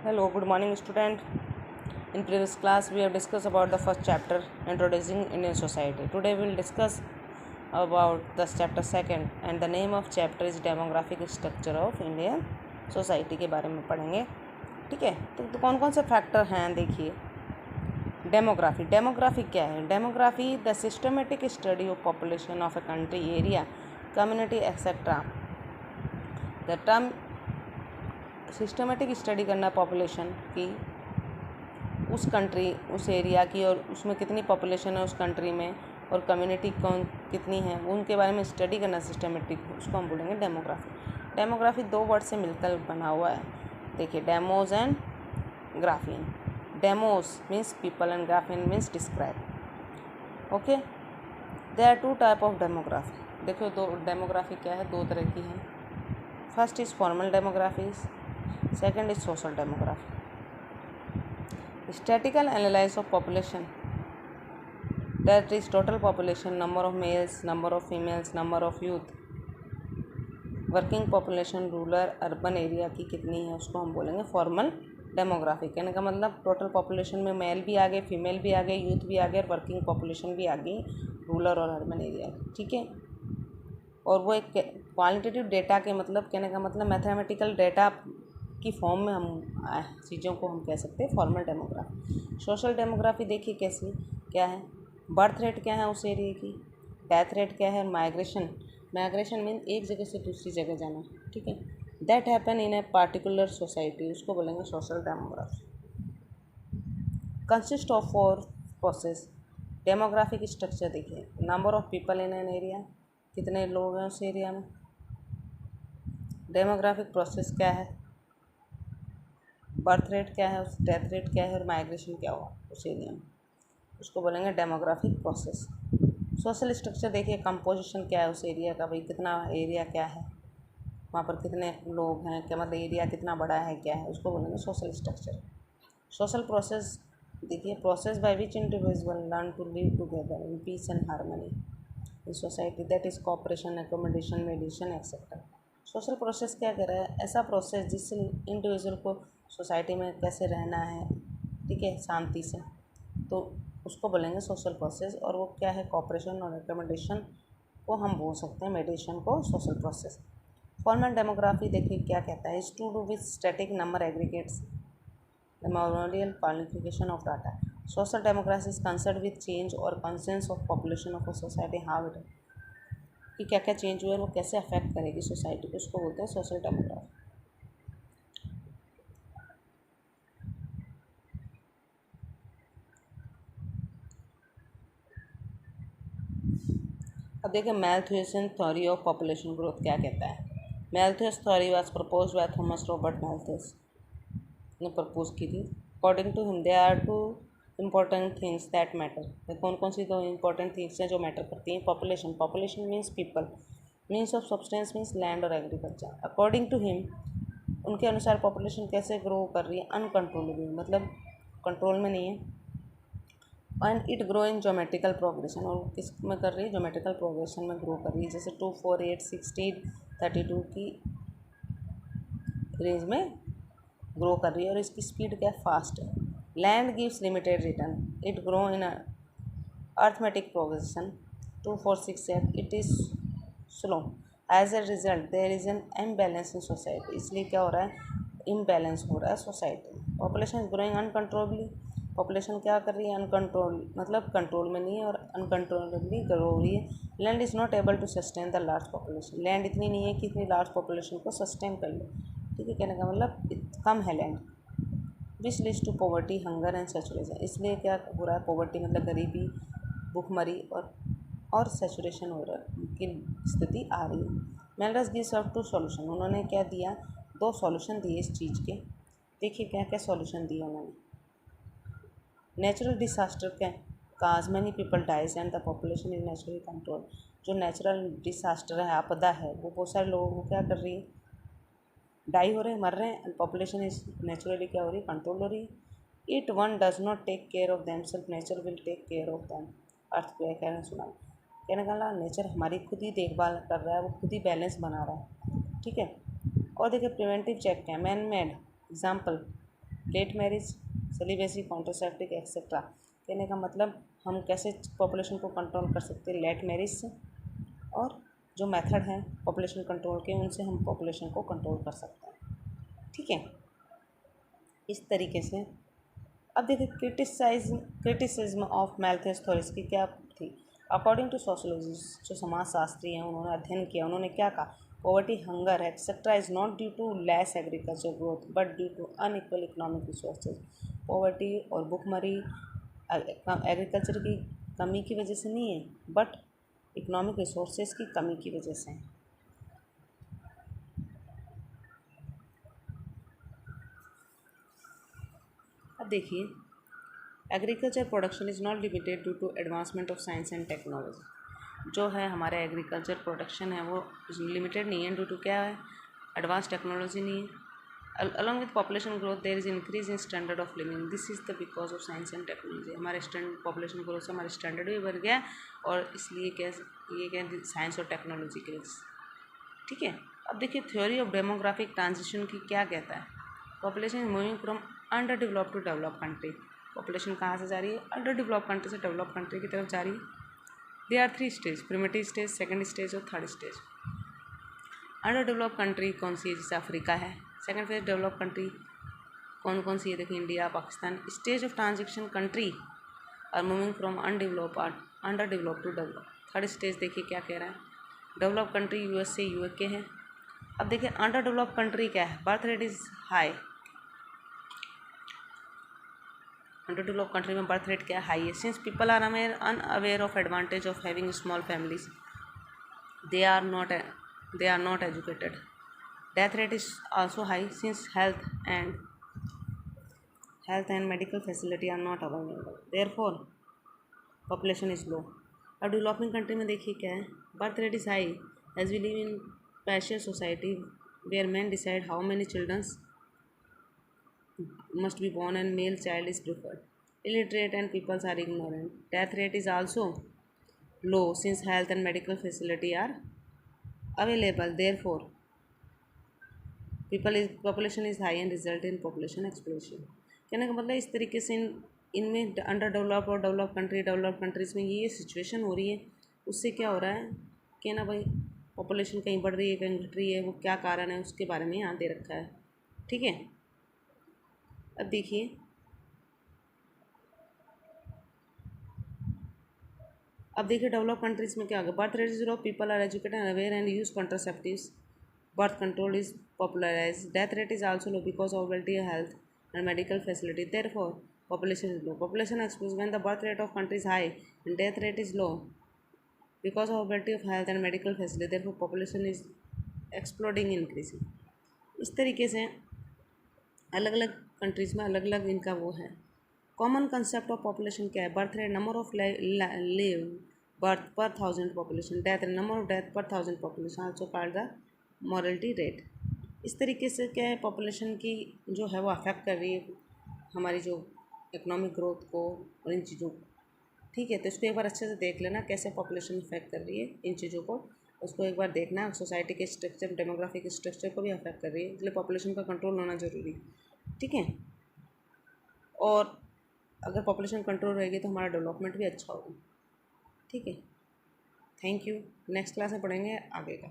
Hello, good morning, student. In previous class, we have discussed about the first chapter, introducing Indian society. Today, we will discuss about the chapter second, and the name of chapter is demographic structure of Indian society के बारे में पढ़ेंगे. ठीक है. तो कौन कौन से फैक्टर हैं देखिए. डेमोग्राफी क्या है. Demography the systematic study of population of a country, area, community etcetera. The term systematic study करना पॉपुलेशन की, उस कंट्री, उस एरिया की, और उसमें कितनी पॉपुलेशन है उस कंट्री में, और कम्युनिटी कौन कितनी है, उनके बारे में स्टडी करना सिस्टमेटिक, उसको हम बोलेंगे डेमोग्राफी. डेमोग्राफी दो वर्ड से मिलकर बना हुआ है. देखिए, demos and graphein. Demos means people and graphein means describe. Okay, there are two type of demography. देखो, दो डेमोग्राफी क्या है, दो तरह की है. First is formal demographies, second is social demography. Statistical analysis of population, that is total population, number of males, number of females, number of youth, working population, rural urban area की कितनी है, उसको हम बोलेंगे फॉर्मल डेमोग्राफी. कहने का मतलब total population में मेल भी आ गए, फीमेल भी आ गए, यूथ भी आ गए, और वर्किंग पॉपुलेशन भी आ गई रूरल और अर्बन एरिया. ठीक है. और वो एक क्वालिटेटिव डेटा के मतलब, कहने का मतलब मैथमेटिकल डेटा की फॉर्म में हम चीज़ों को हम कह सकते हैं फॉर्मल डेमोग्राफी. सोशल डेमोग्राफी देखिए कैसी क्या है. बर्थ रेट क्या है उस एरिया की, डेथ रेट क्या है, माइग्रेशन मीन एक जगह से दूसरी जगह जाना. ठीक है. That happen in a particular society, उसको बोलेंगे social demography. Consist of four process. Demographic structure देखिए, number of people in an area, कितने लोग हैं उस एरिया में. डेमोग्राफिक प्रोसेस क्या है, बर्थ रेट क्या है, उस डेथ रेट क्या है, और माइग्रेशन क्या हुआ उस एरिया में, उसको बोलेंगे डेमोग्राफिक प्रोसेस. सोशल स्ट्रक्चर देखिए, कंपोजिशन क्या है उस एरिया का, भाई कितना एरिया क्या है, वहाँ पर कितने लोग हैं, क्या मतलब एरिया कितना बड़ा है, क्या है, उसको बोलेंगे सोशल स्ट्रक्चर. सोशल प्रोसेस देखिए, process by which individual learn to live together in peace and harmony in society, that is cooperation, accommodation, mediation etcetera. Social process क्या कर रहा है, ऐसा प्रोसेस जिससे इंडिविजुअल को सोसाइटी में कैसे रहना है, ठीक है, शांति से, तो उसको बोलेंगे सोशल प्रोसेस. और वो क्या है, कोऑपरेशन और एकोमोडेशन को हम बोल सकते हैं, मेडिटेशन को सोशल प्रोसेस. फॉर्मल डेमोग्राफी देखिए क्या कहता है, is to do with static number aggregates memorial qualification of data. Social demography is concern with change और consensus of population of a society, how it कि क्या क्या चेंज हुआ है, वो कैसे अफेक्ट करेगी सोसाइटी को, उसको बोलते हैं सोशल डेमोग्राफी. अब देखिए, Malthusian theory of population growth क्या कहता है. Malthus theory was propose by Thomas Robert Malthus ने प्रपोज की थी. According to him there are two important things that matter. कौन कौन सी दो इम्पॉर्टेंट थिंग्स हैं जो मैटर करती हैं. Population means people, means of substance means land और एग्रीकल्चर. अकॉर्डिंग टू हिम, उनके अनुसार पॉपुलेशन कैसे ग्रो कर रही है, अनकंट्रोलेबल, मतलब कंट्रोल में नहीं है. And it grow in geometrical progression, और किस में कर रही है, जोमेट्रिकल प्रोग्रेशन में ग्रो कर रही है. जैसे 2, 4, 8, 16, 32 की रेंज में ग्रो कर रही है, और इसकी स्पीड क्या फास्ट है. Land gives limited return, it grow in arithmetic progression. 2, 4, 6, 8 it is slow. As a result there is an imbalance in society, इसलिए क्या हो रहा है, इम्बैलेंस हो रहा है सोसाइटी में. Population is growing uncontrollably, population क्या कर रही है, अनकंट्रोल मतलब कंट्रोल में नहीं है और अनकंट्रोलेबली ग्रो हो रही है. Land is not able to sustain the large population, land इतनी नहीं है कि इतनी लार्ज पॉपुलेशन को सस्टेन कर ले. ठीक है, कहने का मतलब कम है land. Which leads to poverty, hunger and saturation, इसलिए क्या हो रहा है, पॉवर्टी मतलब गरीबी, भूखमरी और सैचुरेशन हो रहा है की स्थिति आ रही है. मेल्डस गिव्स आउट टू सॉल्यूशन, उन्होंने क्या दिया, दो सॉल्यूशन दिए इस चीज़ के. देखिए क्या क्या सॉल्यूशन दिए उन्होंने. नेचुरल डिसास्टर क्या, cause many people dies and the population is naturally control. जो नेचुरल डिसास्टर है, आपदा है, वो बहुत सारे लोगों को क्या कर रही है, डाई हो रहे हैं, मर रहे हैं, एंड पॉपुलेशन इज नेचुरली क्या हो रही है, कंट्रोल हो रही है. It one does not take care of them self, nature will take care of them. Earthquake है, सुना, कहने का नेचर हमारी खुद ही देखभाल कर रहा है, वो खुद ही बैलेंस बना रहा है. ठीक है. और देखिए, प्रिवेंटिव चेक क्या है, man made example, late marriage, celibacy, contraceptive etcetera. कहने का मतलब हम कैसे पॉपुलेशन को कंट्रोल कर सकते हैं लेट मैरिज से, और जो मेथड हैं पॉपुलेशन कंट्रोल के उनसे हम पॉपुलेशन को कंट्रोल कर सकते हैं। ठीक है, इस तरीके से। अब देखिए क्रिटिसिज्म ऑफ मैल्थस थ्योरीज की क्या थी। अकॉर्डिंग टू सोशोलॉजिस्ट, जो समाजशास्त्री हैं, उन्होंने अध्ययन किया, उन्होंने क्या कहा, poverty, hunger etcetera is not due to less agriculture growth but due to unequal economic resources. Poverty और भुखमरी एग्रीकल्चर की कमी की वजह से नहीं है, बट इकोनॉमिक रिसोर्सेज की कमी की वजह से। अब देखिए, agriculture production is not limited due to advancement of science and technology. जो है हमारा एग्रीकल्चर प्रोडक्शन है वो लिमिटेड नहीं है, ड्यू टू क्या है, एडवांस टेक्नोलॉजी नहीं है। Along with population growth there is increase in standard of living, this is the because of science and technology. हमारे पॉपुलेशन ग्रोथ से हमारा स्टैंडर्ड भी बढ़ गया, और इसलिए क्या साइंस और टेक्नोलॉजी के लिए। ठीक है, अब देखिए थ्योरी ऑफ डेमोग्राफिक ट्रांजिशन की क्या कहता है। Population is moving from under develop to develop country. Population कहाँ से जा रही है, अंडर डेवलप कंट्री से डेवलप कंट्री की तरफ जा रही है। They are 3 stage, primitive stage, second stage और third stage. Under develop country कौन सी है, जैसे अफ्रीका है। सेकंड फेज डेवलप कंट्री कौन कौन सी है, देखिए India, Pakistan. Stage of transition country are moving from under develop to develop. Third stage देखिए क्या कह रहा है, डेवलप कंट्री यूएसए यूके है। अब देखिए अंडर डेवलप कंट्री क्या है, birth rate is high. Under develop country में बर्थ रेट क्या है, हाई है। Since people are unaware of advantage of having small families, they are not educated. Death rate is also high since health and medical facility are not available, therefore population is low. अब developing country में देखिए क्या है, birth rate is high as we live in patriarchal society where man decide how many childrens must be born and male child is preferred. Illiterate and peoples are ignorant. Death rate is also low since health and medical facility are available. Therefore, population is high and result in population explosion. कहने का मतलब इस तरीके से इनमें under develop और develop countries में ये सिचुएशन हो रही है। उससे क्या हो रहा है कि ना भाई पॉपुलेशन कहीं बढ़ रही है कहीं घट रही है, वो क्या कारण है उसके बारे में यहाँ दे रखा है। ठीक है, अब देखिए डेवलप कंट्रीज़ में क्या होगा, birth rate is low, people are educated and aware and use contraceptives, birth control is popularized, death rate is also low because of availability of health and medical facility, therefore population is low. Population explodes when the birth rate of country is high and death rate is low because of availability of health and medical facility, therefore population is exploding, increasing. इस तरीके से अलग अलग countries में अलग अलग इनका वो है। कॉमन कंसेप्ट ऑफ पॉपुलेशन क्या है, birth rate, number of live birth per thousand population, death rate, number of death per thousand population, also called the mortality rate. इस तरीके से क्या है, पॉपुलेशन की जो है वो अफेक्ट कर रही है हमारी जो इकोनॉमिक ग्रोथ को और इन चीज़ों को। ठीक है, तो इसको एक बार अच्छे से देख लेना कैसे पॉपुलेशन अफेक्ट कर रही है इन चीज़ों को, उसको एक बार देखना। सोसाइटी के स्ट्रक्चर, डेमोग्राफिक स्ट्रक्चर को भी अफेक्ट कर रही है, इसलिए पॉपुलेशन का कंट्रोल होना ज़रूरी है। ठीक है, और अगर पॉपुलेशन कंट्रोल रहेगी तो हमारा डेवलपमेंट भी अच्छा होगा। ठीक है, थैंक यू। नेक्स्ट क्लास में पढ़ेंगे आगे का।